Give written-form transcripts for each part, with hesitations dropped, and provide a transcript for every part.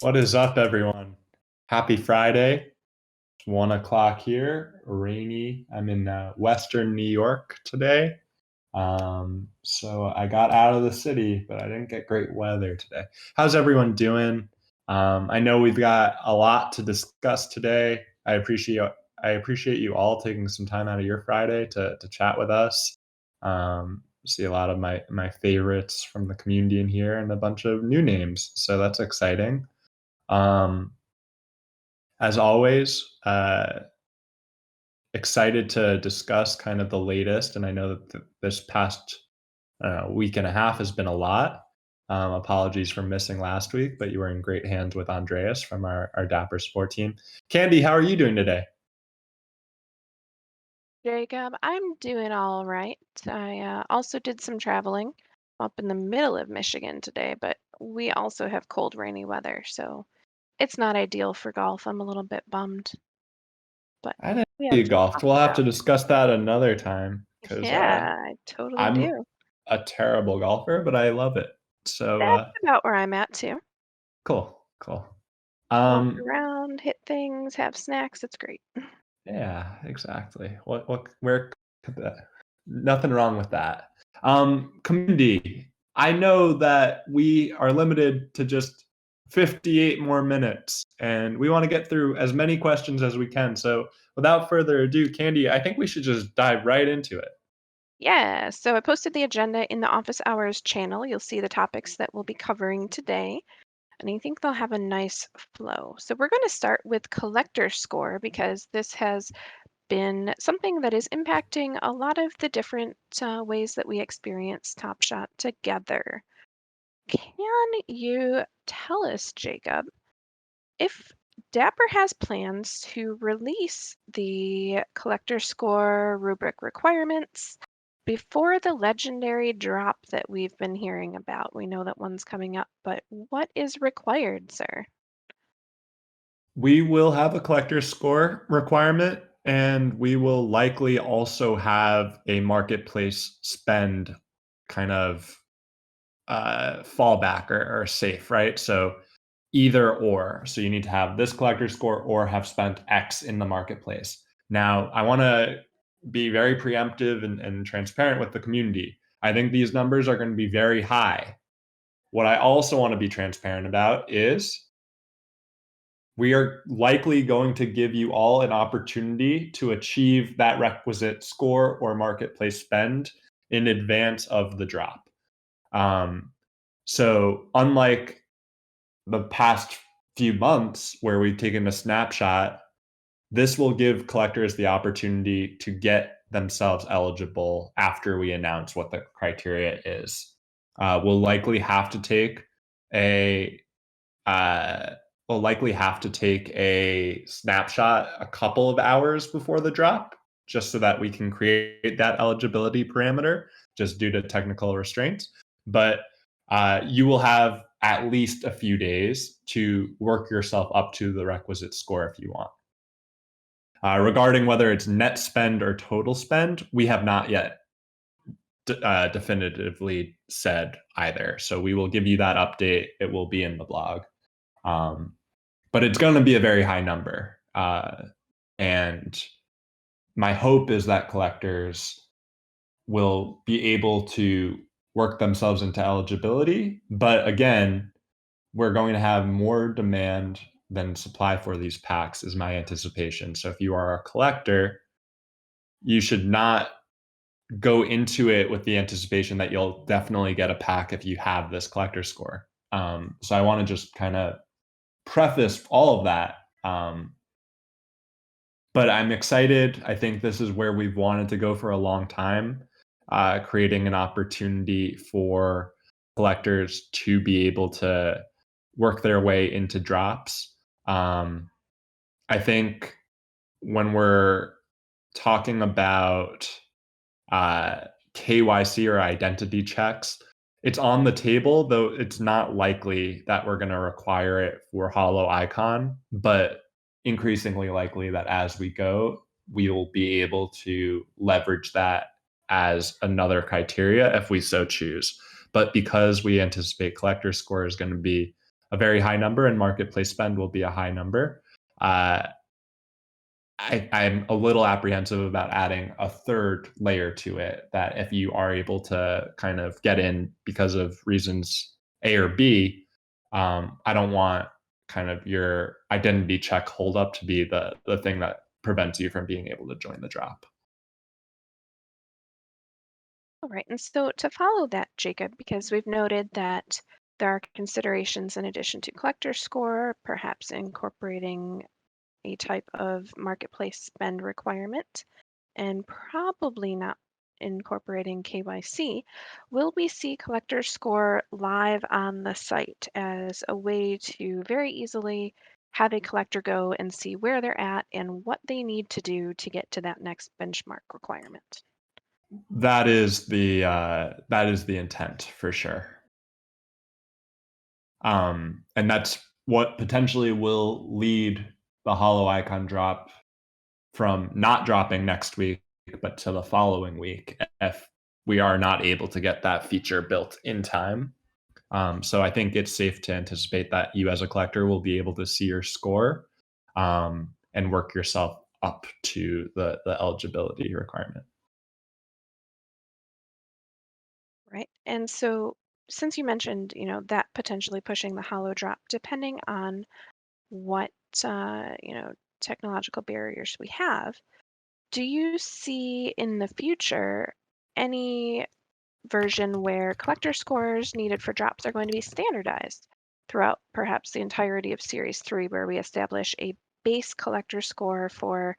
What is up, everyone? Happy Friday. It's 1 o'clock here, rainy. I'm in Western New York today. So I got out of the city, but I didn't get great weather today. How's everyone doing? I know we've got a lot to discuss today. I appreciate you all taking some time out of your Friday to chat with us. See a lot of my favorites from the community in here and a bunch of new names. So that's exciting. Um, as always, excited to discuss kind of the latest. And I know that this past week and a half has been a lot. Apologies for missing last week, but you were in great hands with Andreas from our Dapper Sport team. Candy, how are you doing today? Jacob, I'm doing all right. I also did some traveling up in the middle of Michigan today, but we also have cold, rainy weather, so it's not ideal for golf. I'm a little bit bummed, but I didn't we see have you to golfed. talk We'll have about to discuss that another time it. because Yeah, I totally I'm do. a terrible golfer, but I love it. So That's about where I'm at too. cool, cool. Walk Um, around, hit things, have snacks. It's great. Yeah, exactly. Where could that? Nothing wrong with that. Community. I know that we are limited to just 58 more minutes, and we want to get through as many questions as we can. So, without further ado, Candy, I think we should just dive right into it. Yeah, so I posted the agenda in the office hours channel. You'll see the topics that we'll be covering today. And I think they'll have a nice flow. So we're going to start with collector score because this has been something that is impacting a lot of the different ways that we experience Top Shot together. Can you tell us, Jacob, if Dapper has plans to release the collector score rubric requirements before the legendary drop that we've been hearing about? We know that one's coming up, but what is required, sir? We will have a collector score requirement, and we will likely also have a marketplace spend kind of fallback or safe, right? So either or. So you need to have this collector score or have spent X in the marketplace. Now, I want to be very preemptive and transparent with the community. I think these numbers are going to be very high. What I also want to be transparent about is we are likely going to give you all an opportunity to achieve that requisite score or marketplace spend in advance of the drop. Um, so, unlike the past few months where we've taken a snapshot, this will give collectors the opportunity to get themselves eligible after we announce what the criteria is. We'll likely have to take a uh, we'll likely have to take a snapshot a couple of hours before the drop, just so that we can create that eligibility parameter, just due to technical restraints. But you will have at least a few days to work yourself up to the requisite score if you want. Regarding whether it's net spend or total spend, we have not yet definitively said either. So we will give you that update. It will be in the blog. Um, but it's going to be a very high number. And my hope is that collectors will be able to work themselves into eligibility. But again, we're going to have more demand than supply for these packs, is my anticipation. So if you are a collector, you should not go into it with the anticipation that you'll definitely get a pack if you have this collector score. So I want to just kind of preface all of that. But I'm excited. I think this is where we've wanted to go for a long time, creating an opportunity for collectors to be able to work their way into drops. I think when we're talking about KYC or identity checks, it's on the table, though it's not likely that we're going to require it for Holo Icon, but increasingly likely that as we go, we will be able to leverage that as another criteria if we so choose. But because we anticipate collector score is going to be a very high number, and marketplace spend will be a high number. I'm a little apprehensive about adding a third layer to it, that if you are able to kind of get in because of reasons A or B, I don't want kind of your identity check holdup to be the thing that prevents you from being able to join the drop. All right. And so to follow that, Jacob, because we've noted that there are considerations in addition to collector score, perhaps incorporating a type of marketplace spend requirement, and probably not incorporating KYC, will we see collector score live on the site as a way to very easily have a collector go and see where they're at and what they need to do to get to that next benchmark requirement? That is the intent for sure. And that's what potentially will lead the Holo Icon drop from not dropping next week, but to the following week if we are not able to get that feature built in time. So I think it's safe to anticipate that you as a collector will be able to see your score, and work yourself up to the eligibility requirement. Right. And so since you mentioned, that potentially pushing the hollow drop, depending on what, uh, you know, technological barriers we have, do you see in the future any version where collector scores needed for drops are going to be standardized throughout perhaps the entirety of Series 3, where we establish a base collector score for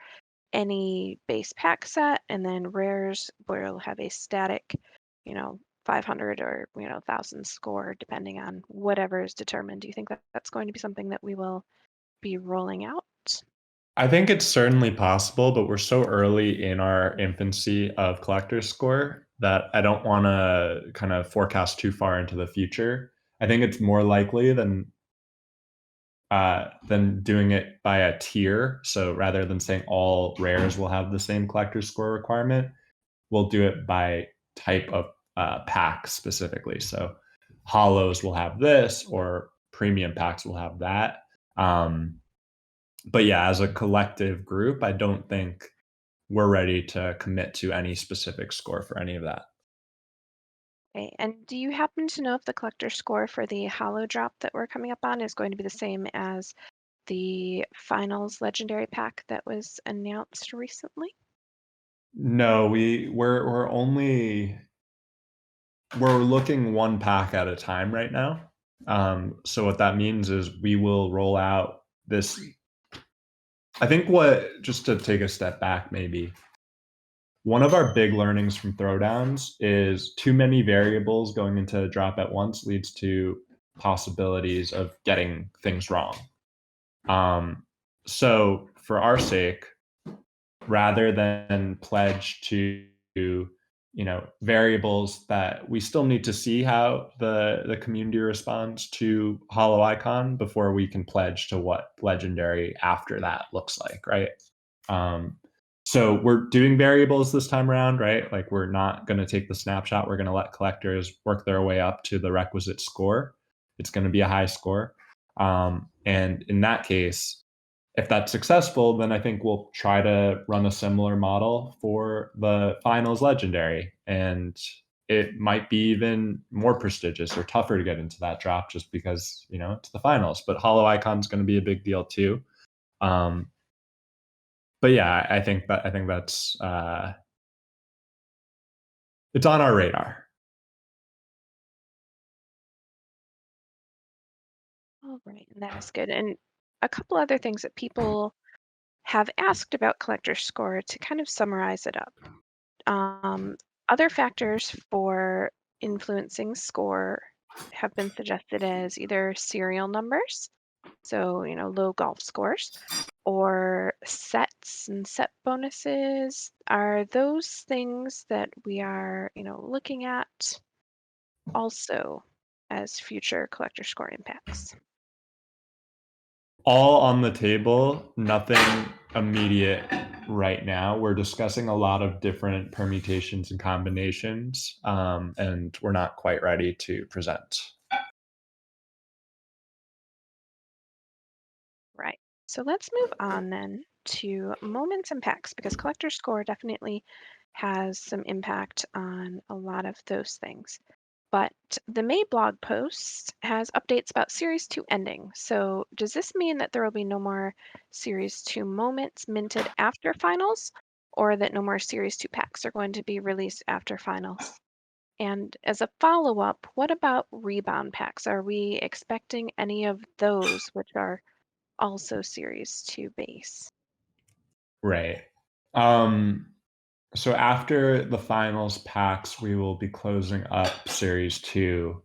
any base pack set, and then rares will have a static, you know, 500 or 1000 score depending on whatever is determined. Do you think that that's going to be something that we will be rolling out? I think it's certainly possible, but we're so early in our infancy of collector score that I don't want to kind of forecast too far into the future. I think it's more likely than doing it by a tier. So rather than saying all rares will have the same collector score requirement, we'll do it by type of pack specifically. So hollows will have this, or premium packs will have that. But yeah, as a collective group, I don't think we're ready to commit to any specific score for any of that. Okay. And do you happen to know if the collector score for the hollow drop that we're coming up on is going to be the same as the finals legendary pack that was announced recently? No, we're looking one pack at a time right now. So what that means is we will roll out this. I think what just to take a step back, maybe one of our big learnings from throwdowns is too many variables going into a drop at once leads to possibilities of getting things wrong. Um, so for our sake, rather than pledge to variables that we still need to see how the community responds to Holo Icon before we can pledge to what legendary after that looks like, right? um, so we're doing variables this time around, right? Like, we're not going to take the snapshot, we're going to let collectors work their way up to the requisite score. It's going to be a high score, and in that case, if that's successful, then I think we'll try to run a similar model for the finals legendary. And it might be even more prestigious or tougher to get into that drop just because, it's the finals. But Holo Icon's going to be a big deal too. Um, but yeah, I think that's it's on our radar. All right, and that is good. And a couple other things that people have asked about collector score to kind of summarize it up. Um, Other factors for influencing score have been suggested as either serial numbers, so low golf scores, or sets and set bonuses. Are those things that we are looking at also as future collector score impacts? All on the table, nothing immediate right now. We're discussing a lot of different permutations and combinations, and we're not quite ready to present. So let's move on then to moments and packs because collector score definitely has some impact on a lot of those things. But the May blog post has updates about Series 2 ending. So does this mean that there will be no more Series 2 moments minted after finals, or that no more Series 2 packs are going to be released after finals? And as a follow-up, what about rebound packs? Are we expecting any of those, which are also Series 2 base? Right. So after the finals packs, we will be closing up Series 2.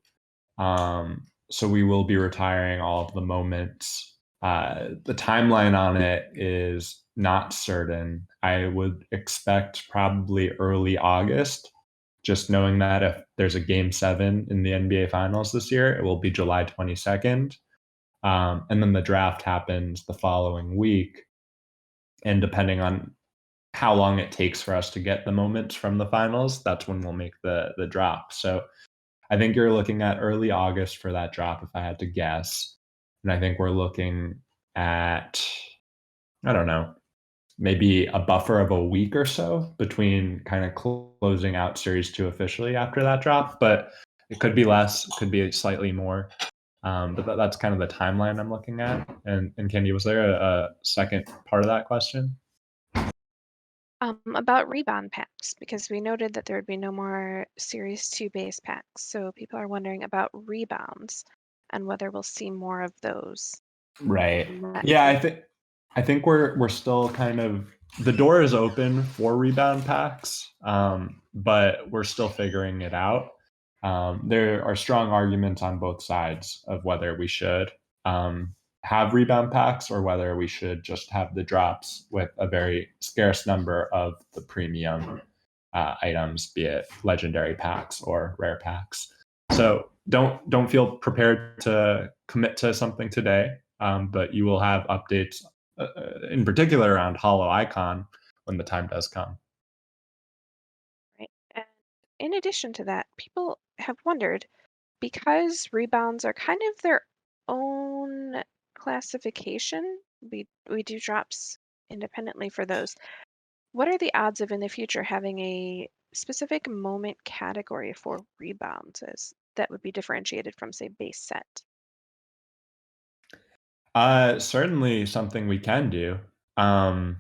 So we will be retiring all of the moments. The timeline on it is not certain. I would expect probably early August, just knowing that if there's a game 7 in the NBA Finals this year, it will be July 22nd. And then the draft happens the following week. And depending on how long it takes for us to get the moments from the finals, that's when we'll make the drop. So I think you're looking at early August for that drop, if I had to guess. And I think we're looking at, I don't know, maybe a buffer of a week or so between kind of closing out Series 2 officially after that drop. But it could be less, it could be slightly more. But that's kind of the timeline I'm looking at. And Candy, was there a second part of that question? About rebound packs, because we noted that there would be no more Series 2 base packs. So people are wondering about rebounds and whether we'll see more of those Right. in that Yeah, game. I think we're still kind of, the door is open for rebound packs, but we're still figuring it out. There are strong arguments on both sides of whether we should have rebound packs or whether we should just have the drops with a very scarce number of the premium items, be it legendary packs or rare packs. So don't feel prepared to commit to something today, but you will have updates in particular around Holo Icon when the time does come. Right. And in addition to that, people have wondered because rebounds are kind of their own classification, we do drops independently for those. What are the odds of in the future having a specific moment category for rebounds as that would be differentiated from, say, base set? Certainly something we can do. I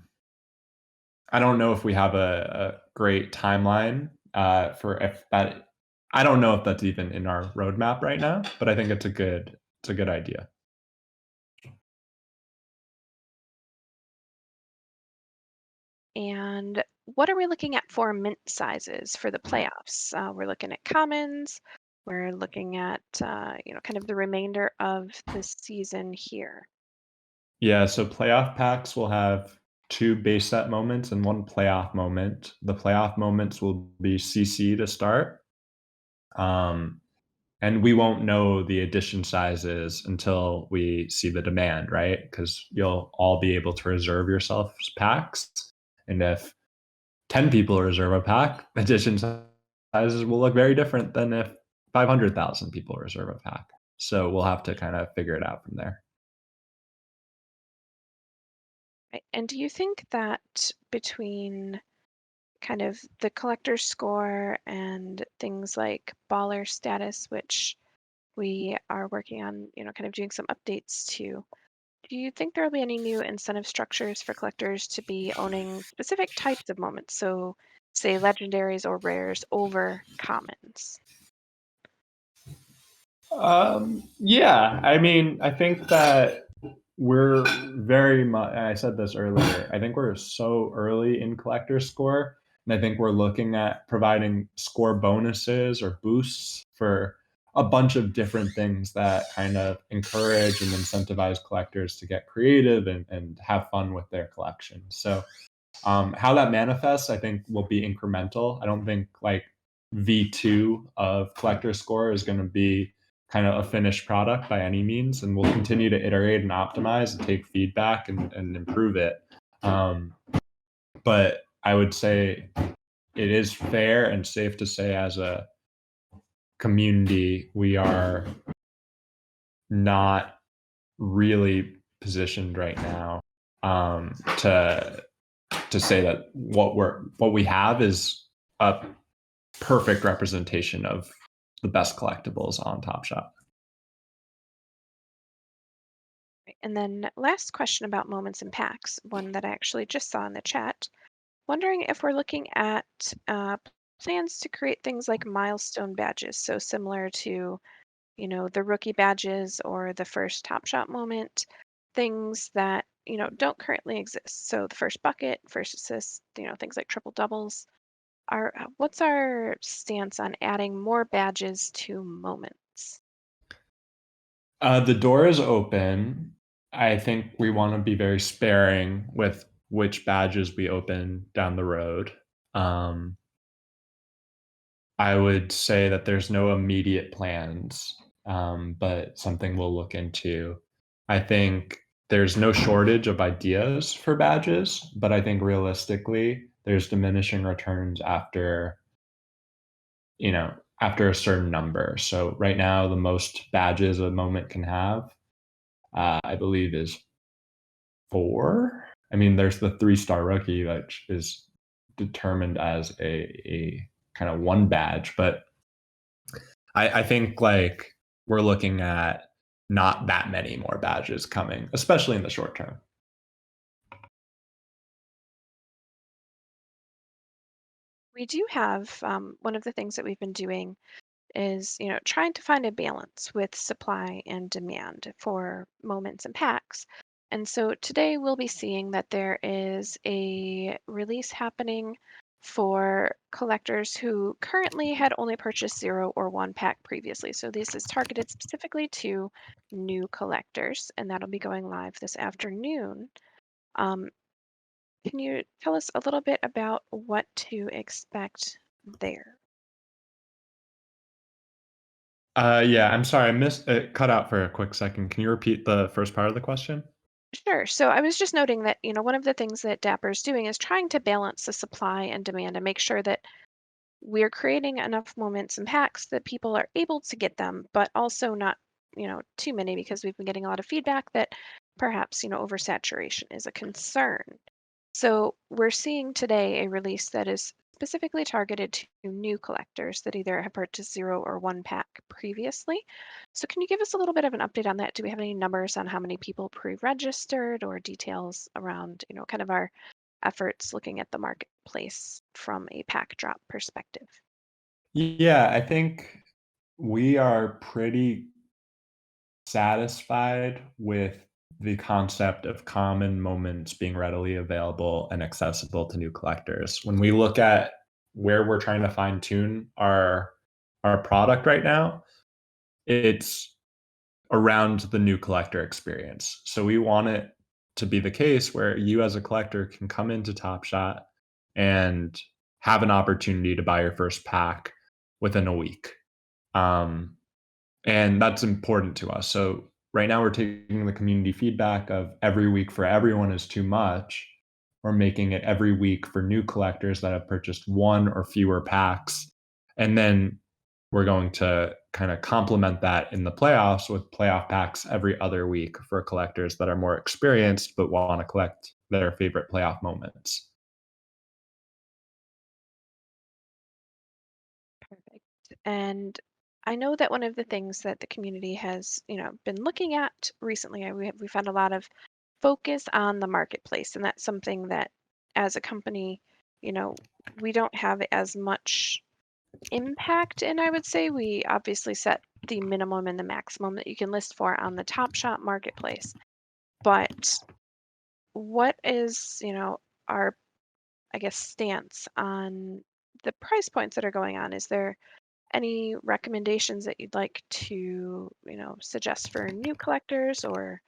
don't know if we have a great timeline for if that. I don't know if that's even in our roadmap right now, but I think it's a good idea. And what are we looking at for mint sizes for the playoffs? We're looking at commons. We're looking at kind of the remainder of the season here. Yeah, so playoff packs will have two base set moments and one playoff moment. The playoff moments will be CC to start. Um, and we won't know the edition sizes until we see the demand, right? Because you'll all be able to reserve yourself packs. And if 10 people reserve a pack, edition sizes will look very different than if 500,000 people reserve a pack. So we'll have to kind of figure it out from there. Right? And do you think that between kind of the collector score and things like baller status, which we are working on, kind of doing some updates to, do you think there will be any new incentive structures for collectors to be owning specific types of moments? So, say legendaries or rares over commons. Yeah, I mean, I think that we're very much, I said this earlier, I think we're so early in collector score. And I think we're looking at providing score bonuses or boosts for a bunch of different things that kind of encourage and incentivize collectors to get creative and have fun with their collection. So, how that manifests, I think, will be incremental. I don't think like V2 of collector score is going to be kind of a finished product by any means, and we'll continue to iterate and optimize and take feedback and improve it. Um, but I would say it is fair and safe to say, as a community, we are not really positioned right now to say that what we have is a perfect representation of the best collectibles on Top Shop. And then last question about moments and packs, one that I actually just saw in the chat. Wondering if we're looking at plans to create things like milestone badges, so similar to, the rookie badges or the first Top Shot moment, things that, don't currently exist. So the first bucket, first assist, things like triple doubles. What's our stance on adding more badges to moments? The door is open. I think we want to be very sparing with which badges we open down the road. I would say that there's no immediate plans, but something we'll look into. I think there's no shortage of ideas for badges, but I think realistically, there's diminishing returns after a certain number. So right now, the most badges a moment can have, I believe, is 4. I mean, there's the 3-star rookie, which is determined as a kind of one badge, but I think like we're looking at not that many more badges coming, especially in the short term. We do have one of the things that we've been doing is, trying to find a balance with supply and demand for moments and packs. And so today we'll be seeing that there is a release happening for collectors who currently had only purchased 0 or 1 pack previously. So this is targeted specifically to new collectors, and that'll be going live this afternoon. Um, can you tell us a little bit about what to expect there? Yeah, I'm sorry, I missed it. Cut out for a quick second. Can you repeat the first part of the question? Sure. So I was just noting that, one of the things that Dapper is doing is trying to balance the supply and demand and make sure that we're creating enough moments and packs that people are able to get them, but also not, too many because we've been getting a lot of feedback that perhaps, oversaturation is a concern. So we're seeing today a release that is specifically targeted to new collectors that either have purchased 0 or 1 pack previously. So can you give us a little bit of an update on that? Do we have any numbers on how many people pre-registered or details around, kind of our efforts looking at the marketplace from a pack drop perspective? Yeah, I think we are pretty satisfied with the concept of common moments being readily available and accessible to new collectors. When we look at where we're trying to fine tune our product right now, it's around the new collector experience. So we want it to be the case where you as a collector can come into Top Shot and have an opportunity to buy your first pack within a week. And that's important to us. So right now we're taking the community feedback of every week for everyone is too much. We're making it every week for new collectors that have purchased 1 or fewer packs. And then we're going to kind of complement that in the playoffs with playoff packs every other week for collectors that are more experienced but want to collect their favorite playoff moments. Perfect. And I know that one of the things that the community has, been looking at recently, we found a lot of focus on the marketplace, and that's something that as a company, you know, we don't have as much impact in. I would say we obviously set the minimum and the maximum that you can list for on the Top Shop marketplace. But what is, our, I guess, stance on the price points that are going on? Is there any recommendations that you'd like to, suggest for new collectors or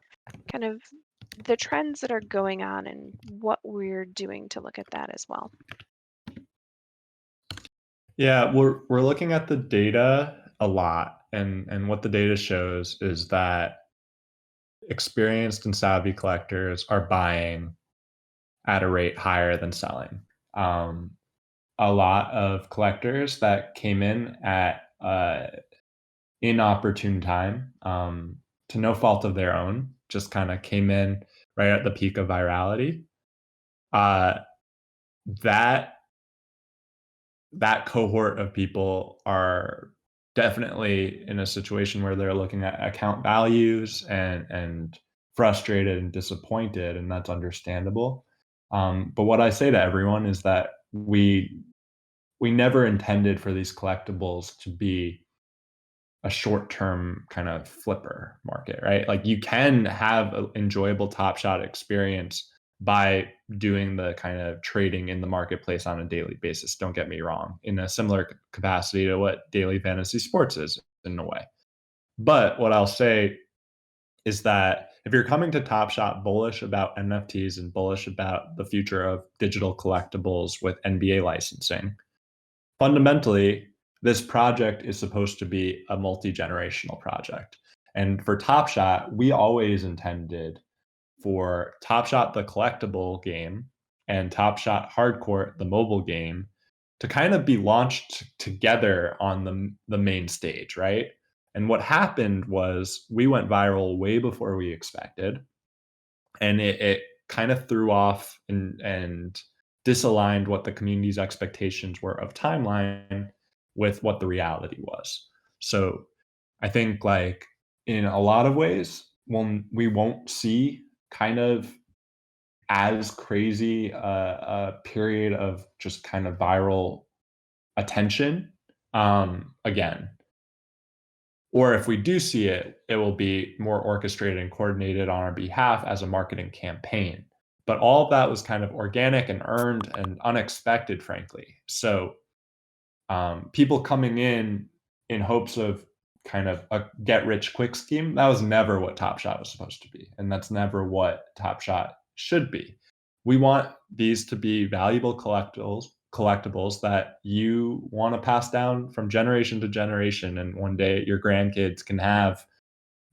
kind of the trends that are going on and what we're doing to look at that as well? Yeah, we're looking at the data a lot, and what the data shows is that experienced and savvy collectors are buying at a rate higher than selling. A lot of collectors that came in at inopportune time to no fault of their own, just kind of came in right at the peak of virality. Uh, that that cohort of people are definitely in a situation where they're looking at account values and frustrated and disappointed, and that's understandable. But what I say to everyone is that we never intended for these collectibles to be a short-term kind of flipper market, right? Like you can have an enjoyable Top Shot experience by doing the kind of trading in the marketplace on a daily basis. Don't get me wrong, in a similar capacity to what daily fantasy sports is in a way. But what I'll say is that if you're coming to Top Shot bullish about NFTs and bullish about the future of digital collectibles with NBA licensing, fundamentally, this project is supposed to be a multi-generational project. And for Top Shot, we always intended for Top Shot, the collectible game, and Top Shot Hardcourt, the mobile game, to kind of be launched together on the main stage, right? And what happened was we went viral way before we expected, and it kind of threw off and disaligned what the community's expectations were of timeline with what the reality was. So I think like in a lot of ways, when we won't see kind of as crazy a period of just kind of viral attention again. Or if we do see it, it will be more orchestrated and coordinated on our behalf as a marketing campaign. But all of that was kind of organic and earned and unexpected, frankly. So people coming in hopes of kind of a get rich quick scheme, that was never what Top Shot was supposed to be. And that's never what Top Shot should be. We want these to be valuable collectibles that you want to pass down from generation to generation, and one day your grandkids can have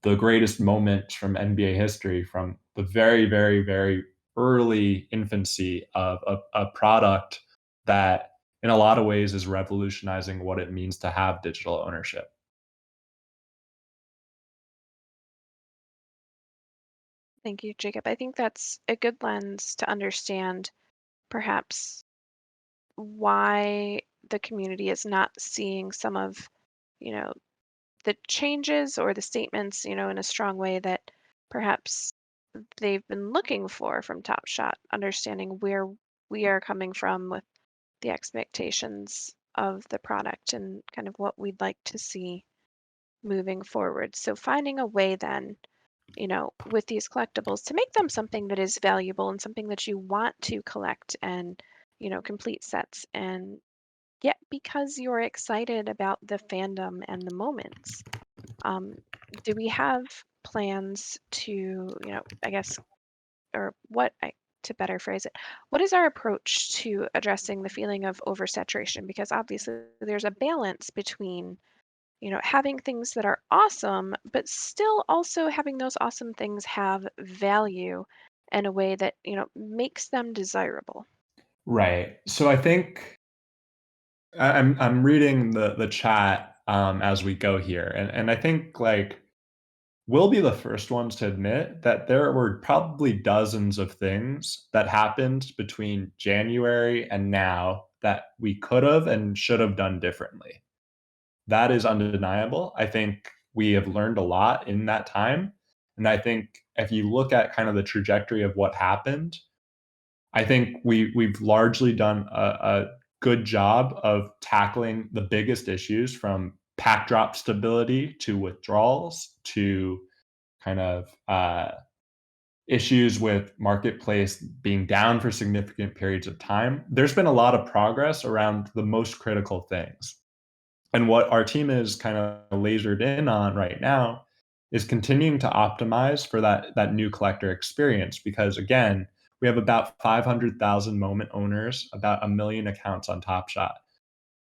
the greatest moment from NBA history, from the very, very, very early infancy of a product that in a lot of ways is revolutionizing what it means to have digital ownership. Thank you, Jacob. I think that's a good lens to understand perhaps why the community is not seeing some of, you know, the changes or the statements, in a strong way that perhaps they've been looking for from Top Shot, understanding where we are coming from with the expectations of the product and kind of what we'd like to see moving forward. So finding a way then, with these collectibles to make them something that is valuable and something that you want to collect and, complete sets. And yet, because you're excited about the fandom and the moments, um, do we have plans to, I guess, or to better phrase it, what is our approach to addressing the feeling of oversaturation? Because obviously there's a balance between, having things that are awesome, but still also having those awesome things have value in a way that, makes them desirable. Right. So I think I'm reading the chat as we go here, and I think like we'll be the first ones to admit that there were probably dozens of things that happened between January and now that we could have and should have done differently. That is undeniable. I think we have learned a lot in that time. And I think if you look at kind of the trajectory of what happened, I think we've largely done a good job of tackling the biggest issues, from pack drop stability to withdrawals to kind of issues with marketplace being down for significant periods of time. There's been a lot of progress around the most critical things. And what our team is kind of lasered in on right now is continuing to optimize for that new collector experience, because again, we have about 500,000 moment owners, about a million accounts on Top Shot.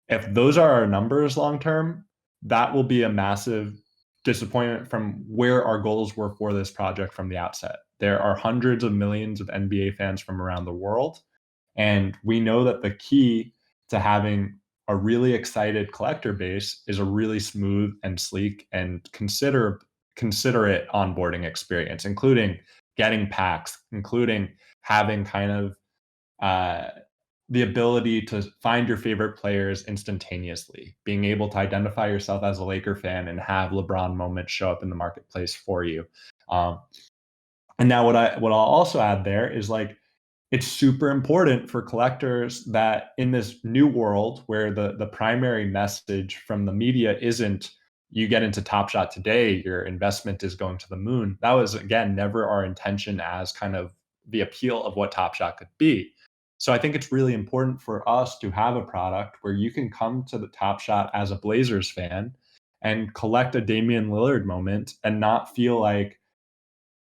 If those are our numbers long term, that will be a massive disappointment from where our goals were for this project from the outset. There are hundreds of millions of NBA fans from around the world, and we know that the key to having a really excited collector base is a really smooth and sleek and considerate onboarding experience, including getting packs, including having kind of the ability to find your favorite players instantaneously, being able to identify yourself as a Laker fan and have LeBron moments show up in the marketplace for you. Um, and now what I'll also add there is like it's super important for collectors that in this new world where the primary message from the media isn't you get into Top Shot today, your investment is going to the moon. That was again never our intention as kind of the appeal of what Top Shot could be. So I think it's really important for us to have a product where you can come to the Top Shot as a Blazers fan and collect a Damian Lillard moment and not feel like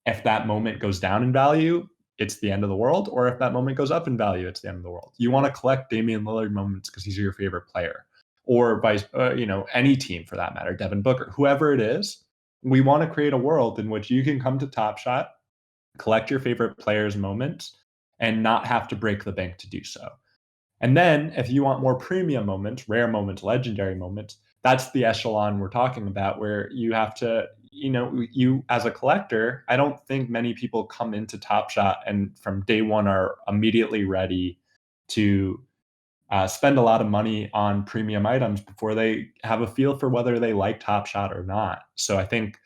if that moment goes down in value, it's the end of the world, or if that moment goes up in value, it's the end of the world. You want to collect Damian Lillard moments because he's your favorite player, or any team for that matter, Devin Booker, whoever it is. We want to create a world in which you can come to Top Shot, collect your favorite players' moments, and not have to break the bank to do so. And then if you want more premium moments, rare moments, legendary moments, that's the echelon we're talking about where you have to, you as a collector, I don't think many people come into Top Shot and from day one are immediately ready to spend a lot of money on premium items before they have a feel for whether they like Top Shot or not. So I think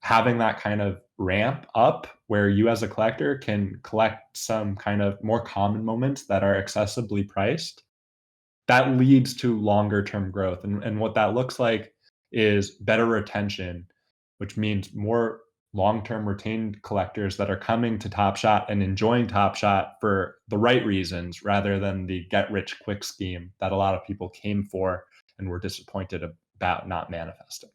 having that kind of ramp up where you as a collector can collect some kind of more common moments that are accessibly priced, that leads to longer term growth. And what that looks like is better retention, which means more long term retained collectors that are coming to Top Shot and enjoying Top Shot for the right reasons rather than the get rich quick scheme that a lot of people came for and were disappointed about not manifesting.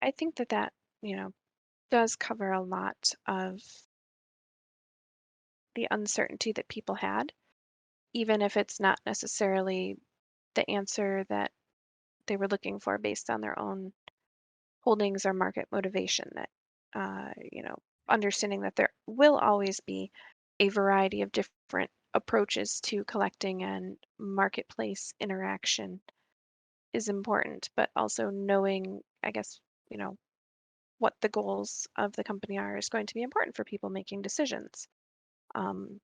I think that, you know, does cover a lot of the uncertainty that people had, even if it's not necessarily the answer that they were looking for based on their own holdings or market motivation. That, understanding that there will always be a variety of different approaches to collecting and marketplace interaction is important, but also knowing, I guess, you know, what the goals of the company are is going to be important for people making decisions. Um,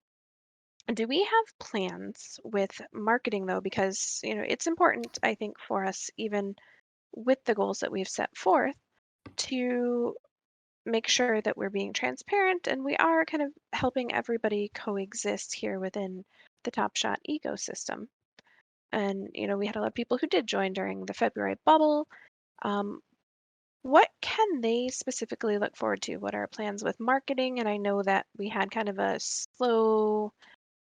do we have plans with marketing though? Because, it's important, I think, for us, even with the goals that we've set forth, to make sure that we're being transparent and we are kind of helping everybody coexist here within the Top Shot ecosystem. And, we had a lot of people who did join during the February bubble. Um, what can they specifically look forward to? What are our plans with marketing? And I know that we had kind of a slow,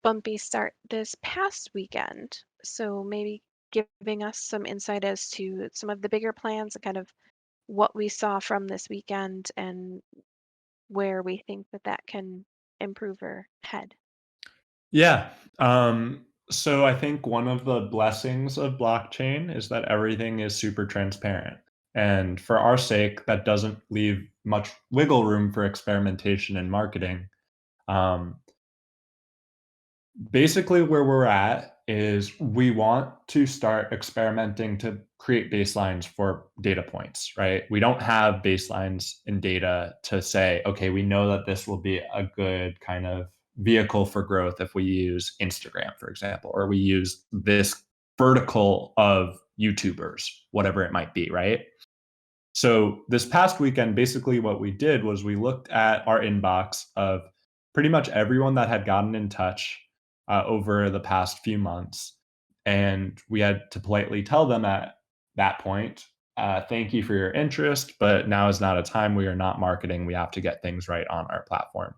bumpy start this past weekend. So maybe giving us some insight as to some of the bigger plans and kind of what we saw from this weekend and where we think that can improve or head. Yeah. So I think one of the blessings of blockchain is that everything is super transparent. And for our sake, that doesn't leave much wiggle room for experimentation and marketing. Um, Basically, where we're at is we want to start experimenting to create baselines for data points, right? We don't have baselines in data to say, okay, we know that this will be a good kind of vehicle for growth if we use Instagram, for example, or we use this vertical of YouTubers, whatever it might be, right? So this past weekend, basically what we did was we looked at our inbox of pretty much everyone that had gotten in touch over the past few months. And we had to politely tell them at that point, thank you for your interest, but now is not a time. We are not marketing. We have to get things right on our platform.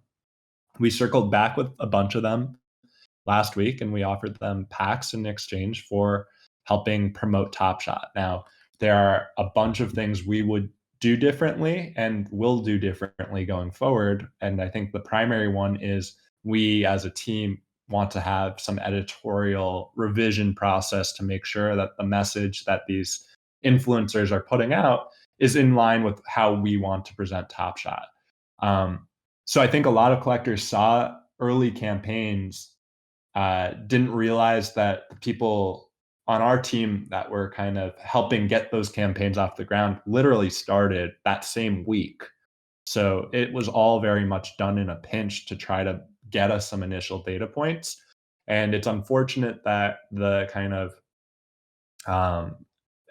We circled back with a bunch of them last week and we offered them packs in exchange for helping promote Top Shot. Now, there are a bunch of things we would do differently and will do differently going forward. And I think the primary one is we as a team want to have some editorial revision process to make sure that the message that these influencers are putting out is in line with how we want to present Top Shot. So I think a lot of collectors saw early campaigns, didn't realize that people on our team that were kind of helping get those campaigns off the ground literally started that same week. So it was all very much done in a pinch to try to get us some initial data points. And it's unfortunate that the kind of, um,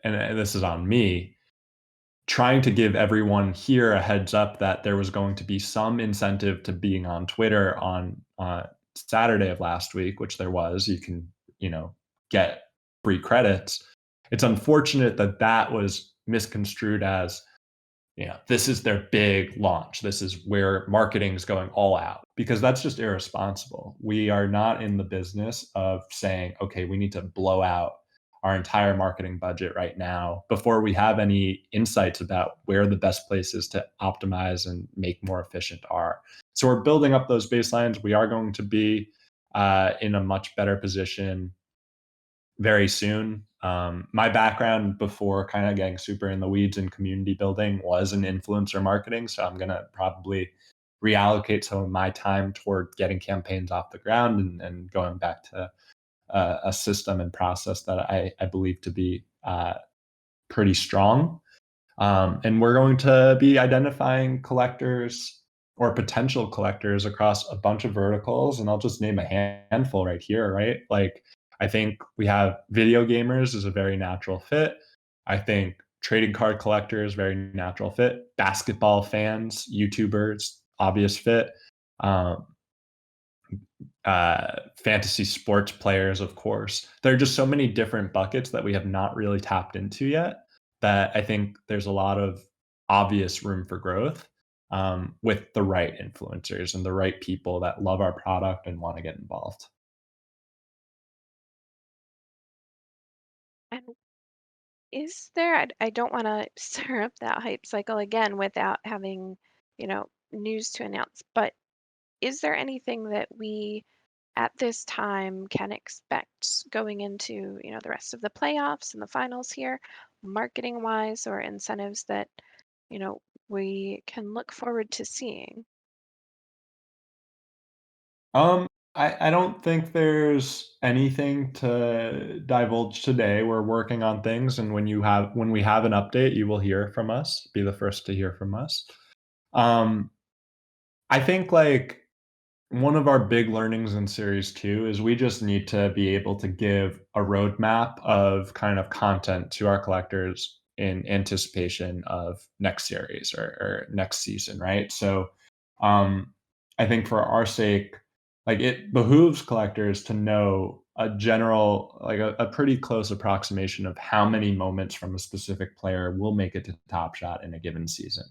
and this is on me, trying to give everyone here a heads up that there was going to be some incentive to being on Twitter on Saturday of last week, which there was. You can, get free credits. It's unfortunate that that was misconstrued as, this is their big launch. This is where marketing is going all out, because that's just irresponsible. We are not in the business of saying, okay, we need to blow out our entire marketing budget right now before we have any insights about where the best places to optimize and make more efficient are. So we're building up those baselines. We are going to be in a much better position very soon. My background before kind of getting super in the weeds in community building was in influencer marketing. So I'm going to probably reallocate some of my time toward getting campaigns off the ground and going back to a system and process that I believe to be pretty strong. And we're going to be identifying collectors or potential collectors across a bunch of verticals. And I'll just name a handful right here, right? Like, I think we have video gamers is a very natural fit. I think trading card collectors, very natural fit. Basketball fans, YouTubers, obvious fit. Um, Fantasy sports players, of course. There are just so many different buckets that we have not really tapped into yet that I think there's a lot of obvious room for growth with the right influencers and the right people that love our product and want to get involved. And is there, I don't want to stir up that hype cycle again without having, news to announce, but is there anything that we at this time can expect going into, the rest of the playoffs and the finals here, marketing wise or incentives that, you know, we can look forward to seeing? Um, I don't think there's anything to divulge today. We're working on things, and when we have an update, you will hear from us. Be the first to hear from us. Um, I think like one of our big learnings in series two is we just need to be able to give a roadmap of kind of content to our collectors in anticipation of next series or next season, right? So um, I think for our sake, like it behooves collectors to know a general, like a pretty close approximation of how many moments from a specific player will make it to Top Shot in a given season.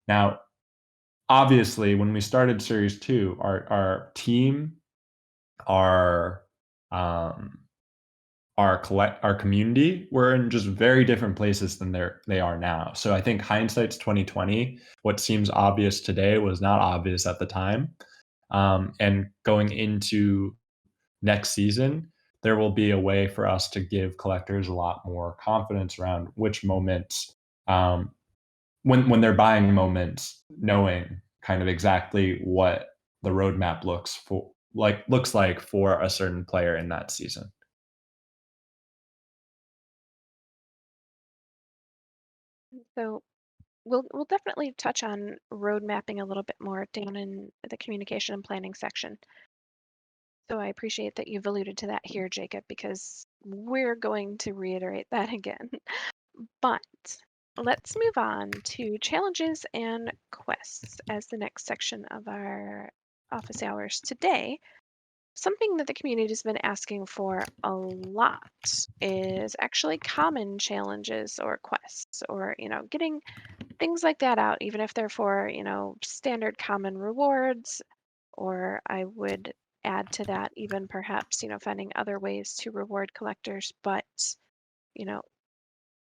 Now, obviously, when we started series two, our team, our um, our community were in just very different places than they are now. So I think hindsight's 2020. What seems obvious today was not obvious at the time. And going into next season, there will be a way for us to give collectors a lot more confidence around which moments um, when they're buying moments, knowing kind of exactly what the roadmap looks like for a certain player in that season. So we'll definitely touch on road mapping a little bit more down in the communication and planning section. So I appreciate that you've alluded to that here, Jacob, because we're going to reiterate that again. But let's move on to challenges and quests as the next section of our office hours today. Something that the community has been asking for a lot is actually common challenges or quests or, getting things like that out, even if they're for, standard common rewards, or I would add to that even perhaps, finding other ways to reward collectors, but, you know,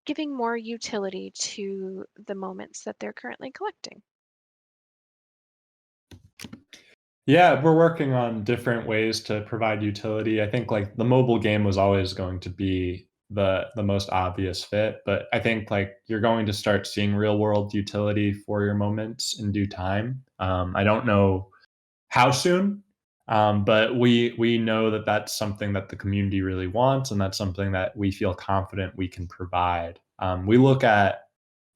giving more utility to the moments that they're currently collecting. Yeah, we're working on different ways to provide utility. I think like the mobile game was always going to be the most obvious fit, but I think like you're going to start seeing real world utility for your moments in due time. I don't know how soon, But we know that that's something that the community really wants, and that's something that we feel confident we can provide. We look at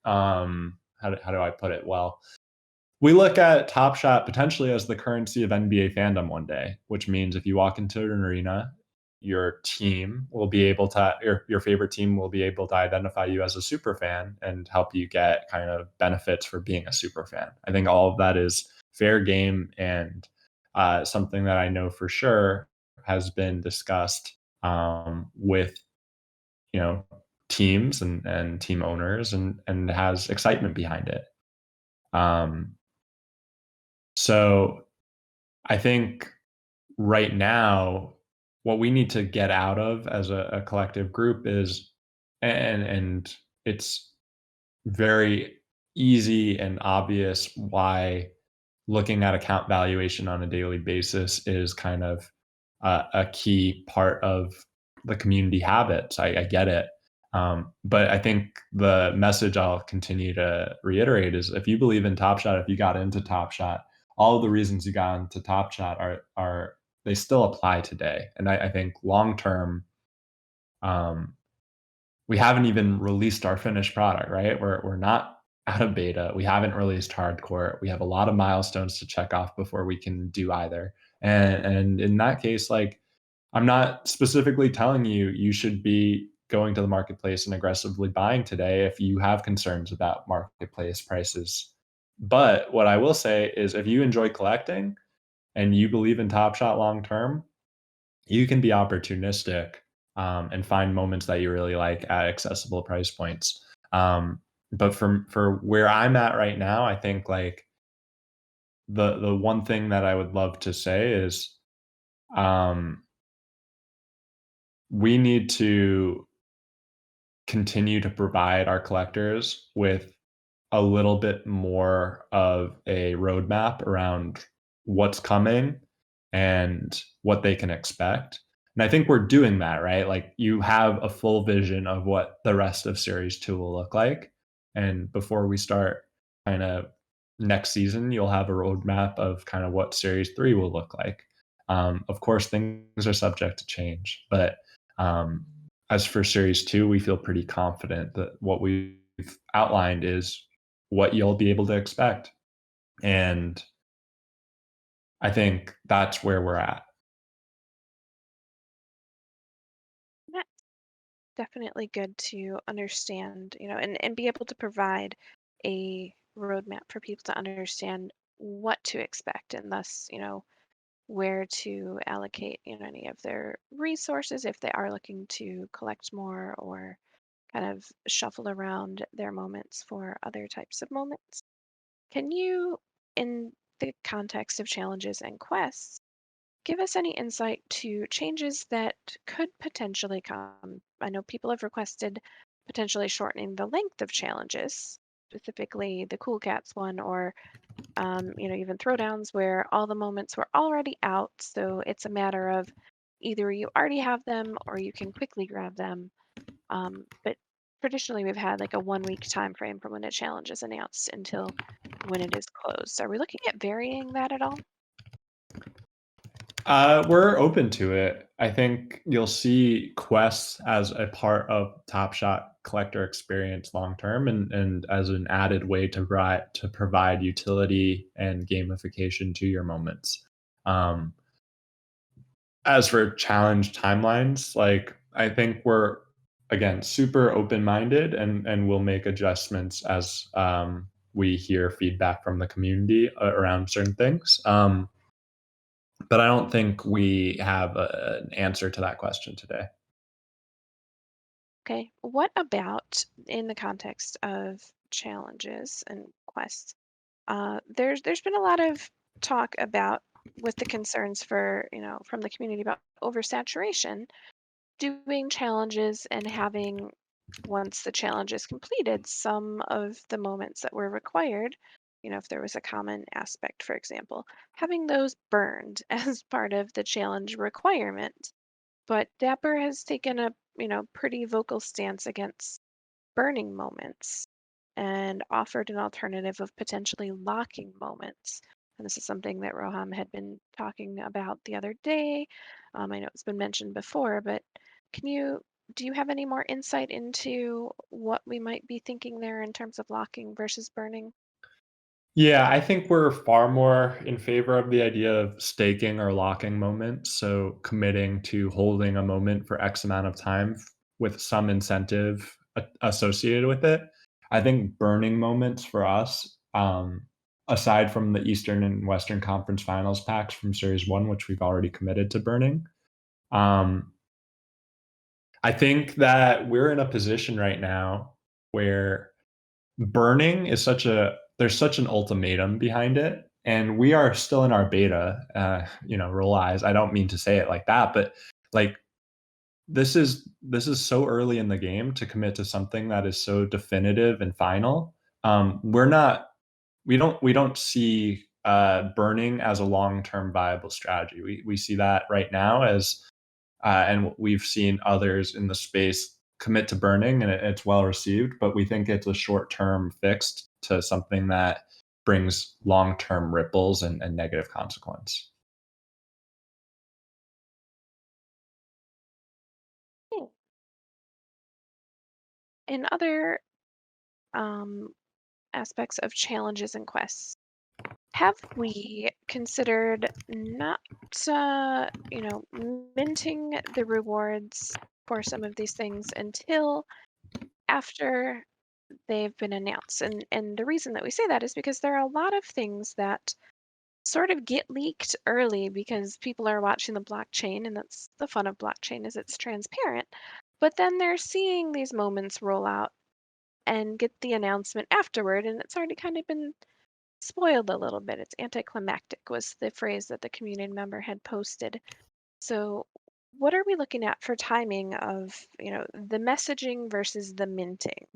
how do I put it? Well, we look at Top Shot potentially as the currency of NBA fandom one day, which means if you walk into an arena, your team will be able to your favorite team will be able to identify you as a super fan and help you get kind of benefits for being a super fan. I think all of that is fair game and something that I know for sure has been discussed with you know teams and team owners and has excitement behind it. Um, so I think right now, what we need to get out of as a collective group is, and it's very easy and obvious why looking at account valuation on a daily basis is kind of a key part of the community habits. I get it. But I think the message I'll continue to reiterate is if you believe in Top Shot, if you got into Top Shot, all of the reasons you got into Top Shot are they still apply today. And I think long term, um, we haven't even released our finished product, right? We're not out of beta. We haven't released hardcore. We have a lot of milestones to check off before we can do either. And in that case, like I'm not specifically telling you you should be going to the marketplace and aggressively buying today if you have concerns about marketplace prices. But what I will say is if you enjoy collecting and you believe in Top Shot long term, you can be opportunistic and find moments that you really like at accessible price points. But for where I'm at right now, I think like the one thing that I would love to say is um, we need to continue to provide our collectors with a little bit more of a roadmap around what's coming and what they can expect. And I think we're doing that, right? Like you have a full vision of what the rest of series 2 will look like. And before we start kind of next season, you'll have a roadmap of kind of what series 3 will look like. Of course, things are subject to change, but um, as for series 2, we feel pretty confident that what we've outlined is what you'll be able to expect. And I think that's where we're at. That's definitely good to understand, and be able to provide a roadmap for people to understand what to expect and thus, where to allocate, any of their resources if they are looking to collect more or kind of shuffle around their moments for other types of moments. Can you, in the context of challenges and quests, give us any insight to changes that could potentially come? I know people have requested potentially shortening the length of challenges, specifically the Cool Cats one, or even throwdowns where all the moments were already out. So it's a matter of either you already have them or you can quickly grab them. But traditionally, we've had like a 1 week time frame from when a challenge is announced until when it is closed. Are we looking at varying that at all? We're open to it. I think you'll see quests as a part of Top Shot collector experience long term, and as an added way to provide utility and gamification to your moments. Um, as for challenge timelines, like I think we're again super open minded and we'll make adjustments as we hear feedback from the community around certain things. But I don't think we have an answer to that question today. Okay. What about in the context of challenges and quests? There's been a lot of talk about with the concerns for from the community about oversaturation, doing challenges and having once the challenge is completed, some of the moments that were required, if there was a common aspect, for example, having those burned as part of the challenge requirement. But Dapper has taken a, pretty vocal stance against burning moments and offered an alternative of potentially locking moments. And this is something that Roham had been talking about the other day. I know it's been mentioned before, but can you do you have any more insight into what we might be thinking there in terms of locking versus burning? Yeah, I think we're far more in favor of the idea of staking or locking moments. So committing to holding a moment for X amount of time with some incentive associated with it. I think burning moments for us, aside from the Eastern and Western Conference Finals packs from Series 1, which we've already committed to burning, um, I think that we're in a position right now where burning is there's such an ultimatum behind it, and we are still in our beta, roll eyes. I don't mean to say it like that, but like this is so early in the game to commit to something that is so definitive and final. We're not we don't see burning as a long-term viable strategy. We see that right now as and we've seen others in the space commit to burning, and it's well received, but we think it's a short term fix to something that brings long term ripples and negative consequence. Hmm. In other um, aspects of challenges and quests, have we considered not, minting the rewards for some of these things until after they've been announced? And the reason that we say that is because there are a lot of things that sort of get leaked early because people are watching the blockchain, and that's the fun of blockchain is it's transparent. But then they're seeing these moments roll out and get the announcement afterward, and it's already kind of been spoiled a little bit. It's anticlimactic was the phrase that the community member had posted. So what are we looking at for timing of, the messaging versus the minting?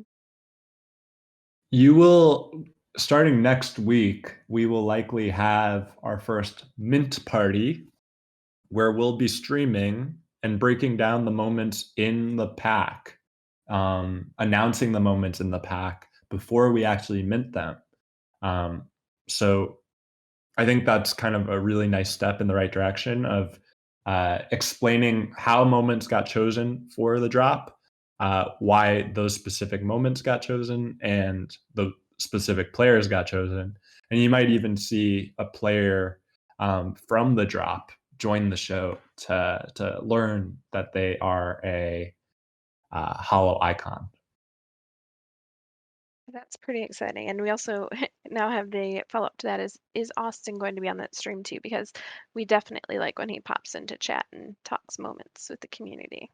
You will, starting next week, we will likely have our first mint party where we'll be streaming and breaking down the moments in the pack, announcing the moments in the pack before we actually mint them. Um, so I think that's kind of a really nice step in the right direction of explaining how moments got chosen for the drop, why those specific moments got chosen, and the specific players got chosen. And you might even see a player from the drop join the show to learn that they are a Holo Icon. That's pretty exciting. And we also now have the follow-up to that is Austin going to be on that stream too? Because we definitely like when he pops into chat and talks moments with the community.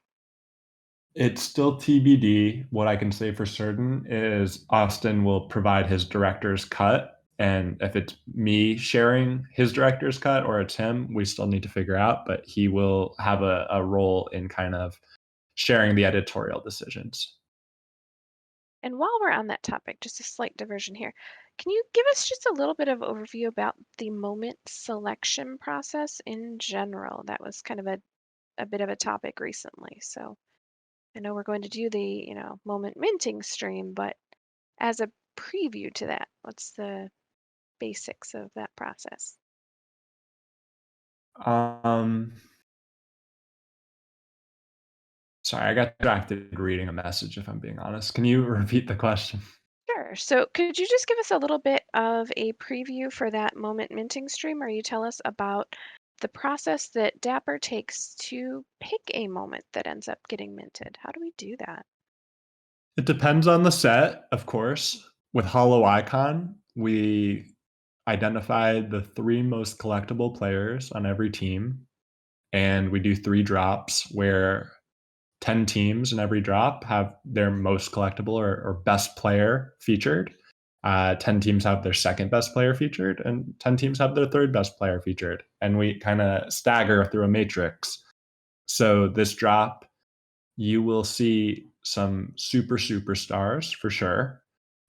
It's still TBD. What I can say for certain is Austin will provide his director's cut. And if it's me sharing his director's cut or it's him, we still need to figure out. But he will have a role in kind of sharing the editorial decisions. And while we're on that topic, just a slight diversion here, can you give us just a little bit of overview about the moment selection process in general? That was kind of a bit of a topic recently. So I know we're going to do the, moment minting stream, but as a preview to that, what's the basics of that process? Um, Sorry, I got distracted reading a message, if I'm being honest. Can you repeat the question? Sure. So could you just give us a little bit of a preview for that moment minting stream, or you tell us about the process that Dapper takes to pick a moment that ends up getting minted? How do we do that? It depends on the set, of course. With Holo Icon, we identified the three most collectible players on every team, and we do three drops where 10 teams in every drop have their most collectible or best player featured. 10 teams have their second best player featured, and 10 teams have their third best player featured. And we kind of stagger through a matrix. So this drop, you will see some superstars for sure.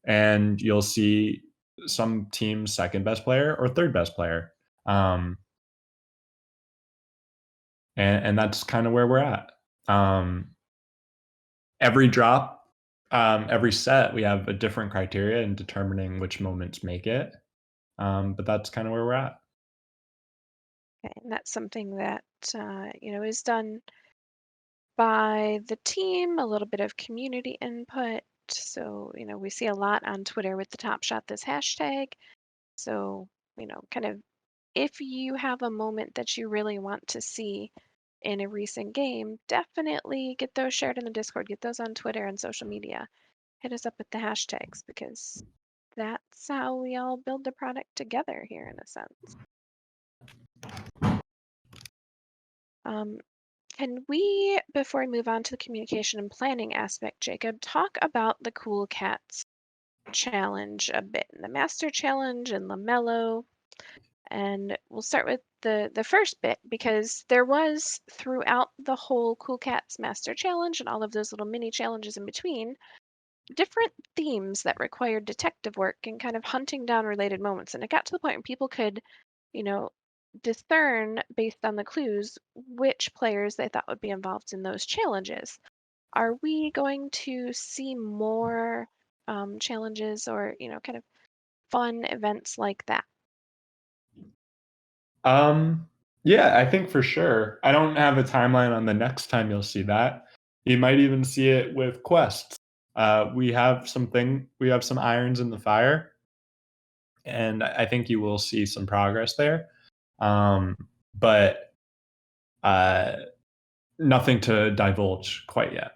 And you'll see some team's second best player or third best player. Um, and that's kind of where we're at. Um, every drop, every set, we have a different criteria in determining which moments make it. But that's kind of where we're at. Okay, and that's something that is done by the team, a little bit of community input. So, we see a lot on Twitter with the Top Shot this hashtag. So, kind of if you have a moment that you really want to see in a recent game, definitely get those shared in the Discord, get those on Twitter and social media. Hit us up with the hashtags because that's how we all build the product together here in a sense. Um, can we, before we move on to the communication and planning aspect, Jacob, talk about the Cool Cats challenge a bit, the Master Challenge and LaMelo? And we'll start with the first bit because there was throughout the whole Cool Cats Master Challenge and all of those little mini challenges in between, different themes that required detective work and kind of hunting down related moments. And it got to the point where people could, you know, discern based on the clues which players they thought would be involved in those challenges. Are we going to see more challenges or, kind of fun events like that? Um, yeah, I think for sure. I don't have a timeline on the next time you'll see that. You might even see it with quests. We have some irons in the fire, and I think you will see some progress there. Um, but uh, nothing to divulge quite yet.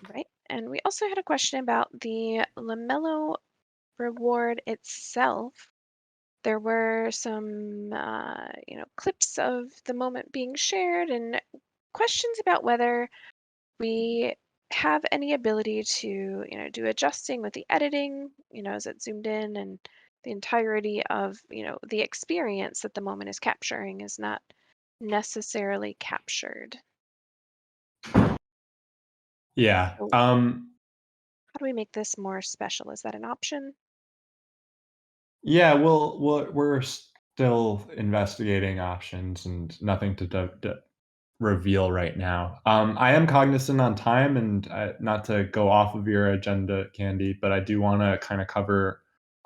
Right. And we also had a question about the LaMelo reward itself. There were some, clips of the moment being shared and questions about whether we have any ability to, do adjusting with the editing, as it zoomed in and the entirety of, the experience that the moment is capturing is not necessarily captured. Yeah. So how do we make this more special? Is that an option? Yeah, we're still investigating options and nothing to reveal right now. I am cognizant on time and not to go off of your agenda, Candy, but I do want to kind of cover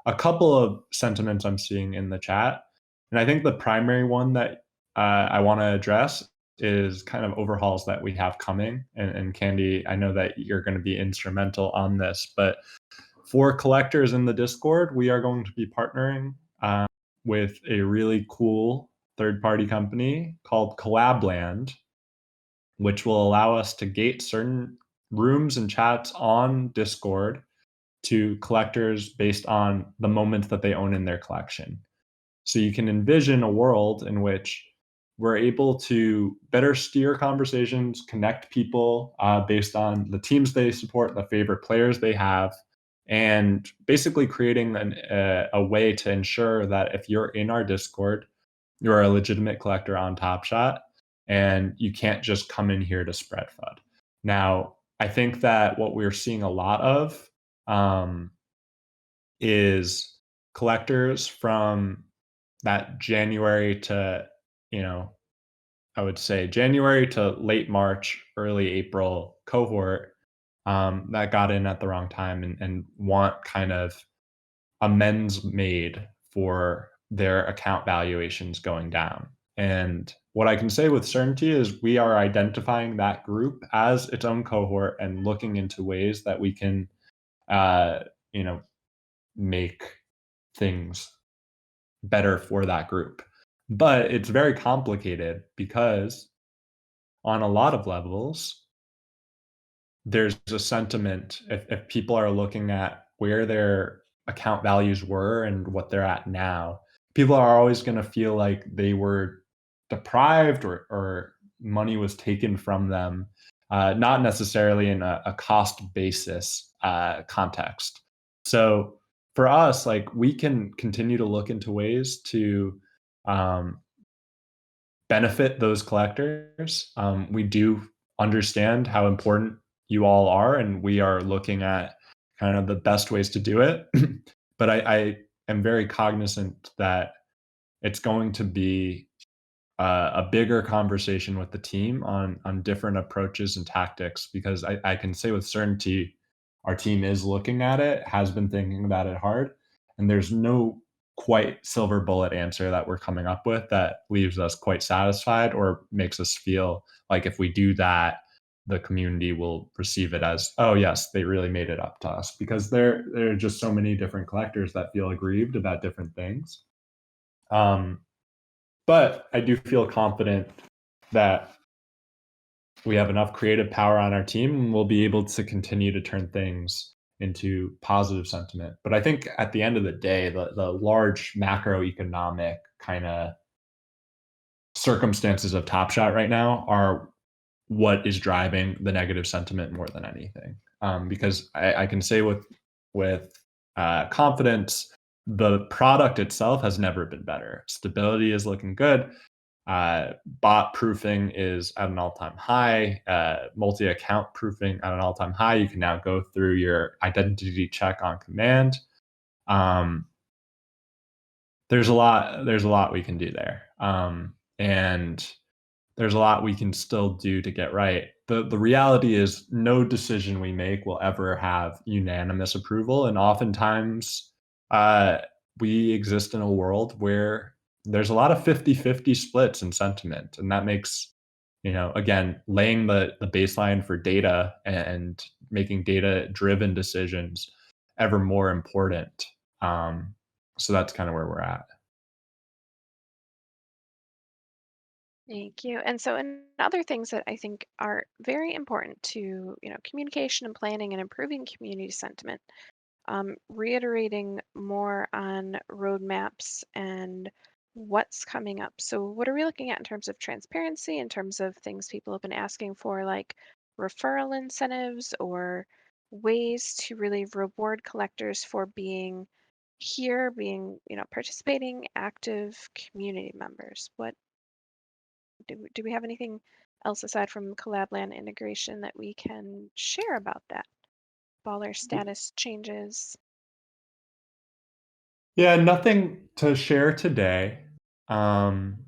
a couple of sentiments I'm seeing in the chat. And I think the primary one that I want to address is kind of overhauls that we have coming. And Candy, I know that you're going to be instrumental on this, but for collectors in the Discord, we are going to be partnering with a really cool third party company called Collabland, which will allow us to gate certain rooms and chats on Discord to collectors based on the moments that they own in their collection. So you can envision a world in which we're able to better steer conversations, connect people based on the teams they support, the favorite players they have, and basically creating a way to ensure that if you're in our Discord, you're a legitimate collector on Top Shot, and you can't just come in here to spread FUD. Now, I think that what we're seeing a lot of um, is collectors from that January to, you know, I would say January to late March, early April cohort that got in at the wrong time and want kind of amends made for their account valuations going down. And what I can say with certainty is we are identifying that group as its own cohort and looking into ways that we can, uh, you know, make things better for that group. But it's very complicated because on a lot of levels, there's a sentiment if people are looking at where their account values were and what they're at now, people are always going to feel like they were deprived or money was taken from them, not necessarily in a cost basis context. So for us, like we can continue to look into ways to um, benefit those collectors. We do understand how important you all are, and we are looking at kind of the best ways to do it. But I am very cognizant that it's going to be a bigger conversation with the team on different approaches and tactics because I can say with certainty our team is looking at it, has been thinking about it hard, and there's no quite silver bullet answer that we're coming up with that leaves us quite satisfied or makes us feel like if we do that, the community will perceive it as, oh yes, they really made it up to us, because there are just so many different collectors that feel aggrieved about different things. But I do feel confident that we have enough creative power on our team and we'll be able to continue to turn things into positive sentiment. But I think at the end of the day, the large macroeconomic kind of circumstances of Top Shot right now are what is driving the negative sentiment more than anything. Because I can say with confidence, the product itself has never been better. Stability is looking good. Bot proofing is at an all-time high. Multi-account proofing at an all-time high. You can now go through your identity check on command. There's a lot we can do there, and there's a lot we can still do to get right. The reality is no decision we make will ever have unanimous approval, and oftentimes we exist in a world where there's a lot of 50-50 splits in sentiment, and that makes, again, laying the baseline for data and making data driven decisions ever more important. So that's kind of where we're at. Thank you. And so, and other things that I think are very important to, communication and planning and improving community sentiment, reiterating more on roadmaps and what's coming up. So, what are we looking at in terms of transparency, in terms of things people have been asking for, like referral incentives or ways to really reward collectors for being here, being, participating, active community members? What do we have anything else aside from Collabland integration that we can share about that? Baller status changes. Yeah, nothing to share today. Um,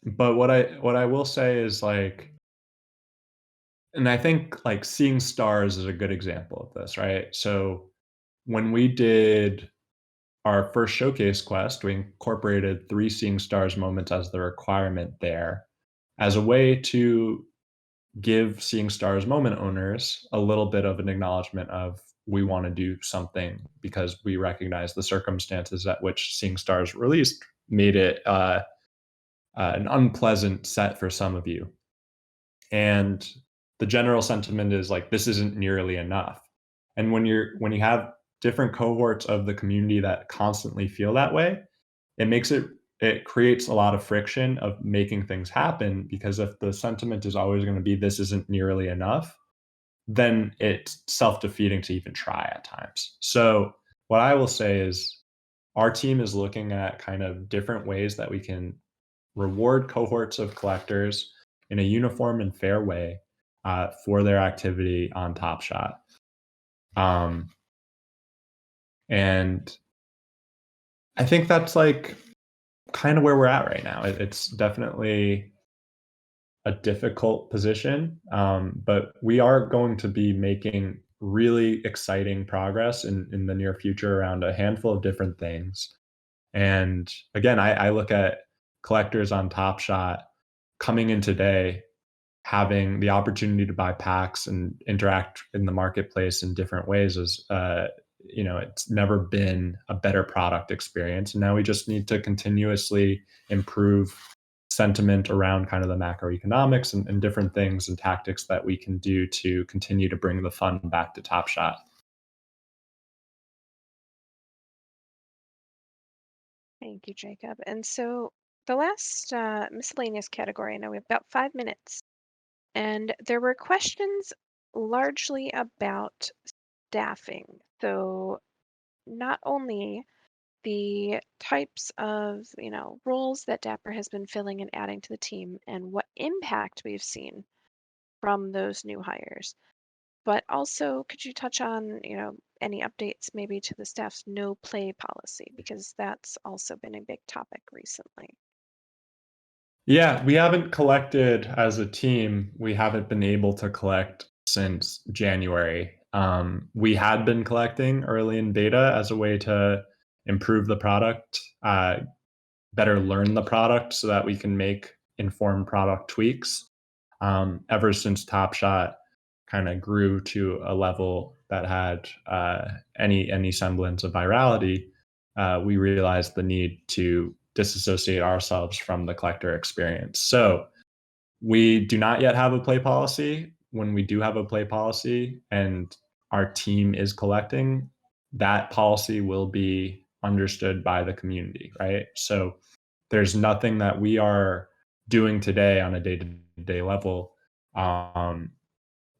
but what I will say is like, and I think like seeing stars is a good example of this, right? So when we did our first showcase quest, we incorporated 3 seeing stars moments as the requirement there as a way to give seeing stars moment owners a little bit of an acknowledgement of, we want to do something because we recognize the circumstances at which seeing stars released made it an unpleasant set for some of you. And the general sentiment is like, this isn't nearly enough. And when you have different cohorts of the community that constantly feel that way, it creates a lot of friction of making things happen, because if the sentiment is always going to be, this isn't nearly enough, then it's self-defeating to even try at times. So what I will say is our team is looking at kind of different ways that we can reward cohorts of collectors in a uniform and fair way for their activity on Top Shot. And I think that's like kind of where we're at right now. It's definitely a difficult position, but we are going to be making really exciting progress in the near future around a handful of different things. And again, I look at collectors on Top Shot coming in today, having the opportunity to buy packs and interact in the marketplace in different ways is, it's never been a better product experience. And now we just need to continuously improve sentiment around kind of the macroeconomics and different things and tactics that we can do to continue to bring the fun back to Top Shot. Thank you, Jacob. And so the last miscellaneous category, I know we have about 5 minutes, and there were questions largely about staffing. So not only the types of, roles that Dapper has been filling and adding to the team and what impact we've seen from those new hires. But also, could you touch on, any updates maybe to the staff's no play policy? Because that's also been a big topic recently. Yeah, we haven't collected as a team. We haven't been able to collect since January. We had been collecting early in beta as a way to improve the product, better learn the product so that we can make informed product tweaks. Ever since Top Shot kind of grew to a level that had any semblance of virality, we realized the need to disassociate ourselves from the collector experience. So we do not yet have a play policy. When we do have a play policy and our team is collecting, that policy will be understood by the community, right? So there's nothing that we are doing today on a day-to-day level um,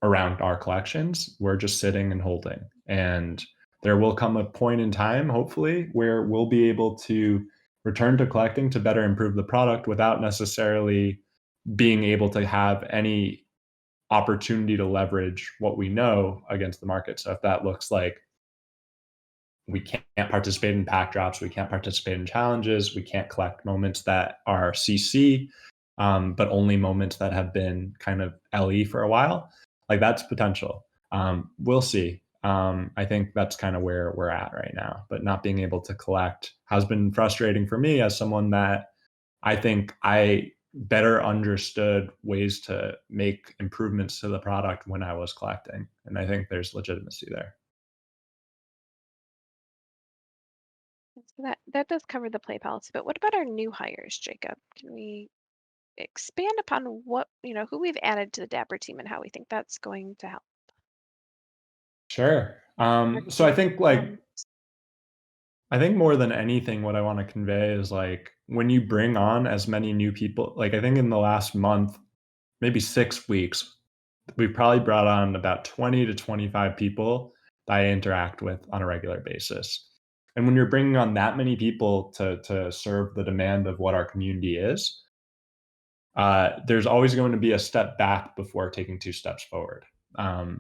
around our collections. We're just sitting and holding. And there will come a point in time, hopefully, where we'll be able to return to collecting to better improve the product without necessarily being able to have any opportunity to leverage what we know against the market. So if that looks like we can't participate in pack drops, we can't participate in challenges, we can't collect moments that are CC, but only moments that have been kind of LE for a while, like that's potential. We'll see. I think that's kind of where we're at right now, but not being able to collect has been frustrating for me as someone that I think I better understood ways to make improvements to the product when I was collecting. And I think there's legitimacy there. So that does cover the play policy, but what about our new hires, Jacob? Can we expand upon what, who we've added to the Dapper team and how we think that's going to help Sure. our So I community think performance? I think more than anything, what I want to convey is like when you bring on as many new people, like I think in the last month, maybe 6 weeks, we've probably brought on about 20 to 25 people that I interact with on a regular basis. And when you're bringing on that many people to serve the demand of what our community is, there's always going to be a step back before taking two steps forward.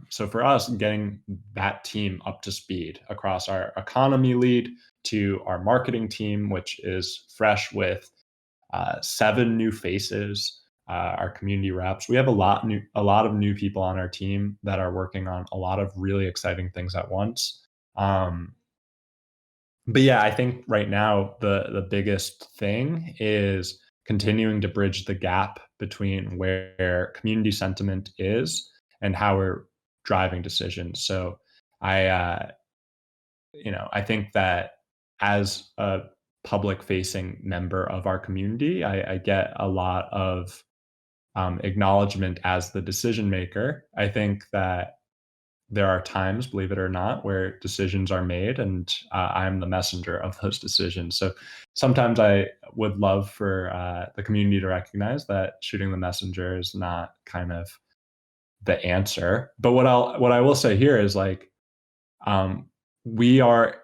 So for us, getting that team up to speed across our economy lead to our marketing team, which is fresh with 7 new faces, our community reps. We have a lot of new people on our team that are working on a lot of really exciting things at once. Um, but yeah, I think right now the biggest thing is continuing to bridge the gap between where community sentiment is and how we're driving decisions. So I I think that as a public facing member of our community, I get a lot of acknowledgement as the decision maker. I think that there are times, believe it or not, where decisions are made and I'm the messenger of those decisions. So sometimes I would love for the community to recognize that shooting the messenger is not kind of the answer. But what I will say here is like um, we are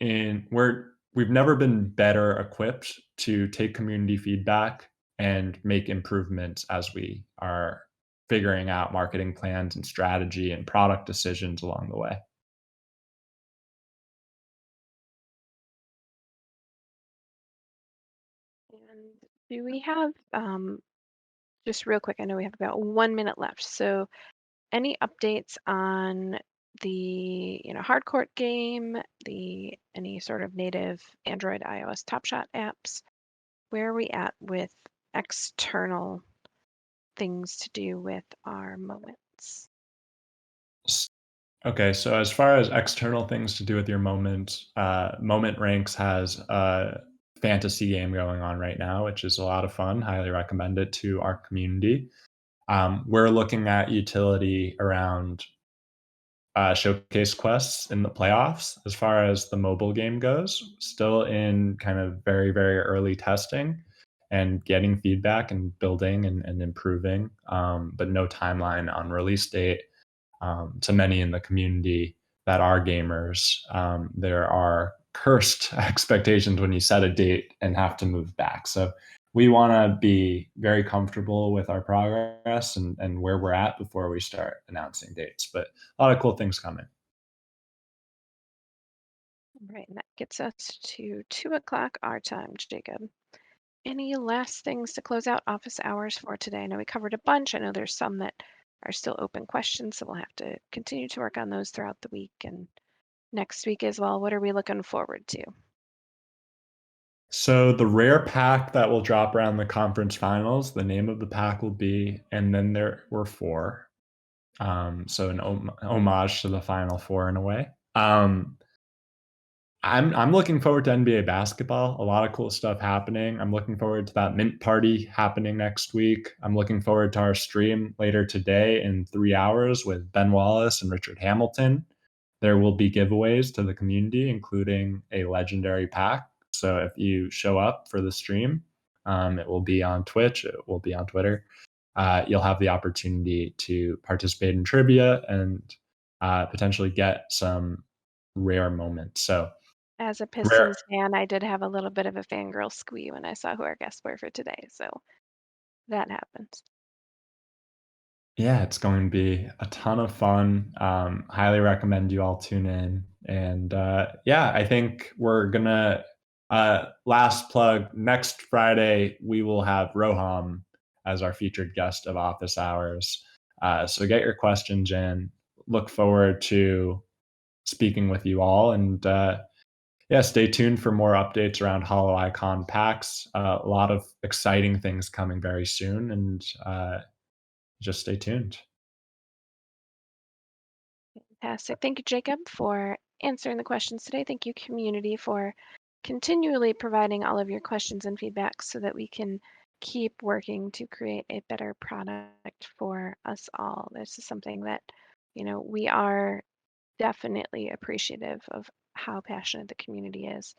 we've never been better equipped to take community feedback and make improvements as we are figuring out marketing plans and strategy and product decisions along the way. And do we have, just real quick, I know we have about 1 minute left. So any updates on the, hardcourt game, any sort of native Android, iOS Top Shot apps? Where are we at with external things to do with our moments? S- Okay, so as far as external things to do with your moment, Moment Ranks has a fantasy game going on right now, which is a lot of fun. Highly recommend it to our community. We're looking at utility around showcase quests in the playoffs as far as the mobile game goes. Still in kind of very, very early testing and getting feedback and building and improving, but no timeline on release date. To many in the community that are gamers, there are cursed expectations when you set a date and have to move back. So we want to be very comfortable with our progress and where we're at before we start announcing dates. But a lot of cool things coming. Right, and that gets us to 2 o'clock our time, Jacob. Any last things to close out office hours for today? I know we covered a bunch. I know there's some that are still open questions, so we'll have to continue to work on those throughout the week and next week as well. What are we looking forward to? So the rare pack that will drop around the conference finals, the name of the pack will be, and then there were four. So an homage to the Final Four in a way. I'm looking forward to NBA basketball. A lot of cool stuff happening. I'm looking forward to that mint party happening next week. I'm looking forward to our stream later today in 3 hours with Ben Wallace and Richard Hamilton. There will be giveaways to the community, including a legendary pack. So if you show up for the stream, it will be on Twitch, it will be on Twitter. You'll have the opportunity to participate in trivia and potentially get some rare moments. So As a rare. Pistons fan, I did have a little bit of a fangirl squee when I saw who our guests were for today. So that happens. Yeah, it's going to be a ton of fun. Highly recommend you all tune in. And yeah, I think we're gonna last plug next Friday. We will have Roham as our featured guest of Office Hours. So get your questions in. Look forward to speaking with you all, and yeah, stay tuned for more updates around Holo Icon Packs. A lot of exciting things coming very soon, and just stay tuned. Fantastic. Thank you, Jacob, for answering the questions today. Thank you, community, for continually providing all of your questions and feedback so that we can keep working to create a better product for us all. This is something that, we are definitely appreciative of how passionate the community is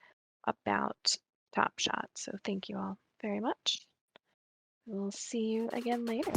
about Top Shot. So thank you all very much. We'll see you again later.